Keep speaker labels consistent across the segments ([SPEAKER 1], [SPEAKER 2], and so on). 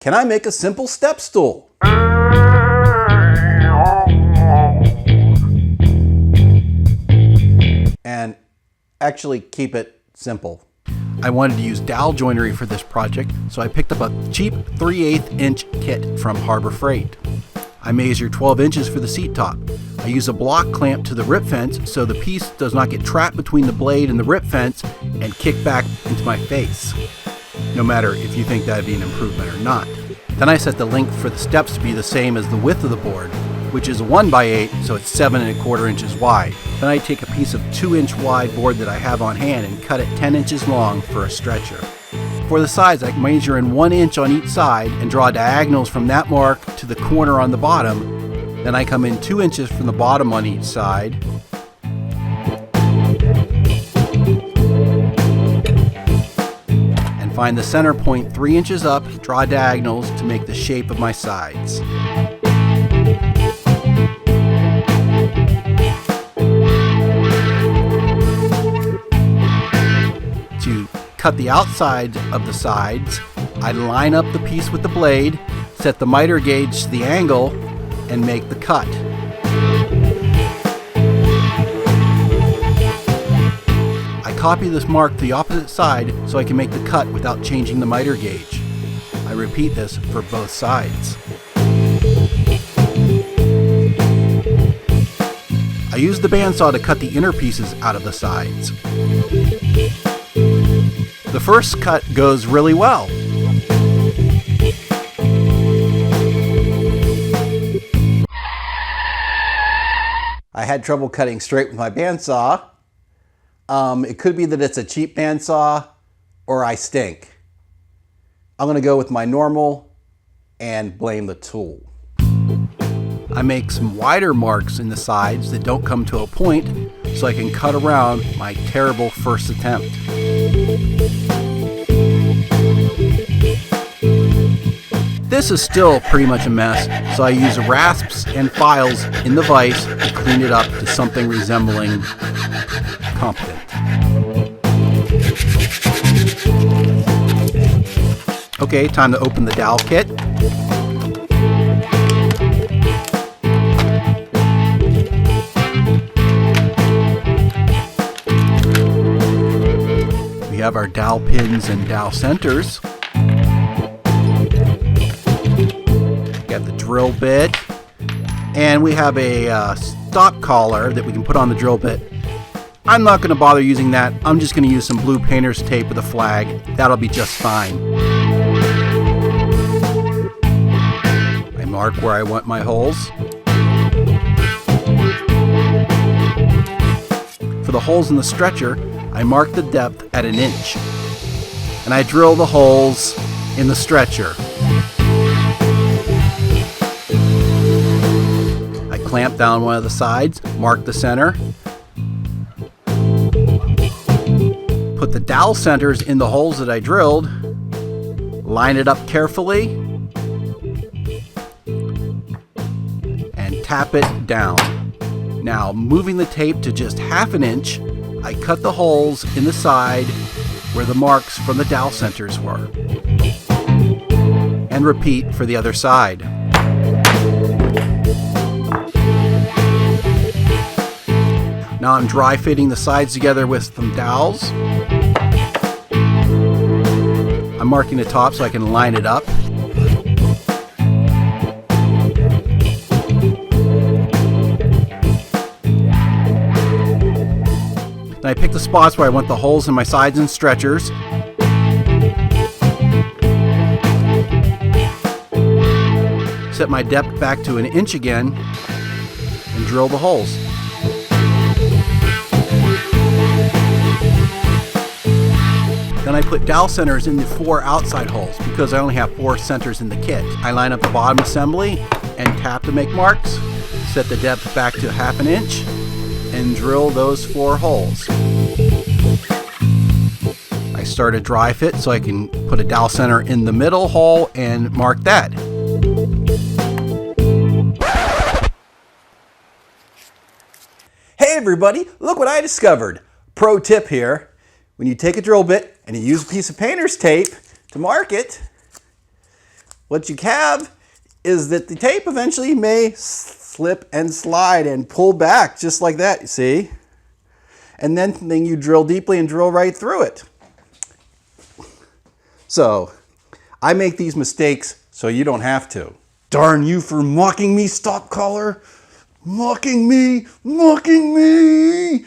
[SPEAKER 1] Can I make a simple step stool? And actually keep it simple. I wanted to use Dowel Joinery for this project, so I picked up a cheap 3/8 inch kit from Harbor Freight. I measure 12 inches for the seat top. I use a block clamp to the rip fence so the piece does not get trapped between the blade and the rip fence and kick back into my face, no matter if you think that'd be an improvement or not. Then I set the length for the steps to be the same as the width of the board, which is a 1x8, so it's 7¼ inches wide. Then I take a piece of 2-inch wide board that I have on hand and cut it 10 inches long for a stretcher. For the sides, I measure in 1 inch on each side and draw diagonals from that mark to the corner on the bottom. Then I come in 2 inches from the bottom on each side. And find the center point 3 inches up, draw diagonals to make the shape of my sides. To cut the outside of the sides, I line up the piece with the blade, set the miter gauge to the angle, and make the cut. I copy this mark to the opposite side so I can make the cut without changing the miter gauge. I repeat this for both sides. I use the bandsaw to cut the inner pieces out of the sides. The first cut goes really well. I had trouble cutting straight with my bandsaw. It could be that it's a cheap bandsaw or I stink. I'm gonna go with my normal and blame the tool. I make some wider marks in the sides that don't come to a point so I can cut around my terrible first attempt. This is still pretty much a mess, so I use rasps and files in the vise to clean it up to something resembling competent. Okay, time to open the dowel kit. We have our dowel pins and dowel centers. Got the drill bit, and we have a stop collar that we can put on the drill bit. I'm not going to bother using that. I'm just going to use some blue painter's tape with a flag. That'll be just fine. I mark where I want my holes. For the holes in the stretcher, I mark the depth at 1 inch, and I drill the holes in the stretcher. Clamp down one of the sides, mark the center. Put the dowel centers in the holes that I drilled, line it up carefully, and tap it down. Now, moving the tape to just 1/2 inch, I cut the holes in the side where the marks from the dowel centers were. And repeat for the other side. Now I'm dry fitting the sides together with some dowels. I'm marking the top so I can line it up. Then I pick the spots where I want the holes in my sides and stretchers. Set my depth back to 1 inch again and drill the holes. Then I put dowel centers in the 4 outside holes because I only have 4 centers in the kit. I line up the bottom assembly and tap to make marks, set the depth back to 1/2 inch, and drill those 4 holes. I start a dry fit so I can put a dowel center in the middle hole and mark that. Hey everybody, look what I discovered. Pro tip here. When you take a drill bit and you use a piece of painter's tape to mark it, what you have is that the tape eventually may slip and slide and pull back just like that, you see? And then you drill deeply and drill right through it. So, I make these mistakes so you don't have to. Darn you for mocking me, stock caller! Mocking me! Mocking me!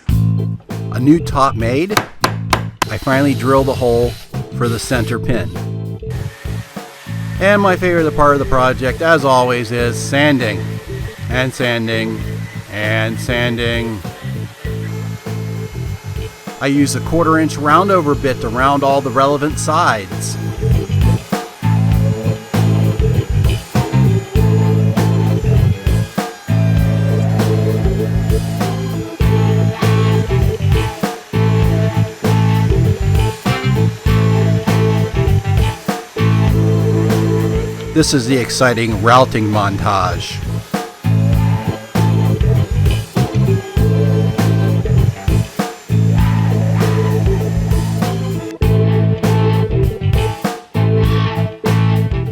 [SPEAKER 1] A new top made, I finally drill the hole for the center pin. And my favorite part of the project, as always, is sanding. And sanding. And sanding. I use a 1/4 inch roundover bit to round all the relevant sides. This is the exciting routing montage.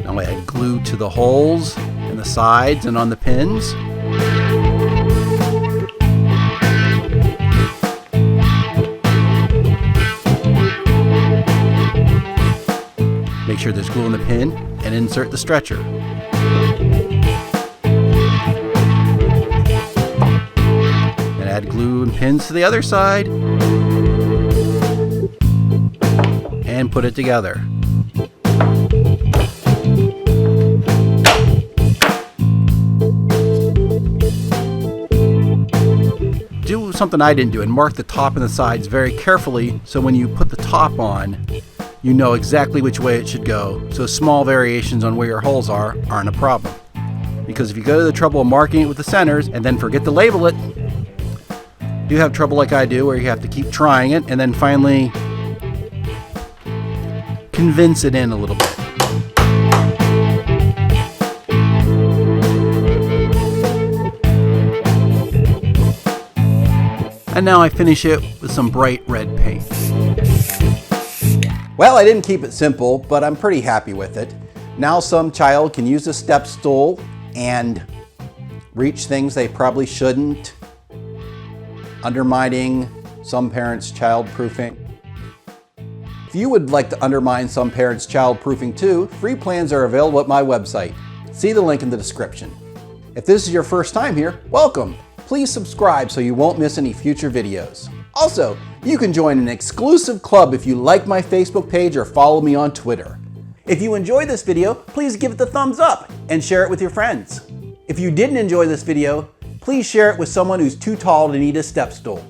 [SPEAKER 1] Now I add glue to the holes in the sides and on the pins. Make sure there's glue in the pin and insert the stretcher. And add glue and pins to the other side. And put it together. Do something I didn't do and mark the top and the sides very carefully so when you put the top on, you know exactly which way it should go, so small variations on where your holes aren't a problem. Because if you go to the trouble of marking it with the centers and then forget to label it, you have trouble like I do where you have to keep trying it and then finally convince it in a little bit. And now I finish it with some bright red paint. Well, I didn't keep it simple, but I'm pretty happy with it. Now some child can use a step stool and reach things they probably shouldn't, undermining some parents' child-proofing. If you would like to undermine some parents' child-proofing too, free plans are available at my website. See the link in the description. If this is your first time here, welcome. Please subscribe so you won't miss any future videos. Also, you can join an exclusive club if you like my Facebook page or follow me on Twitter. If you enjoyed this video, please give it the thumbs up and share it with your friends. If you didn't enjoy this video, please share it with someone who's too tall to need a step stool.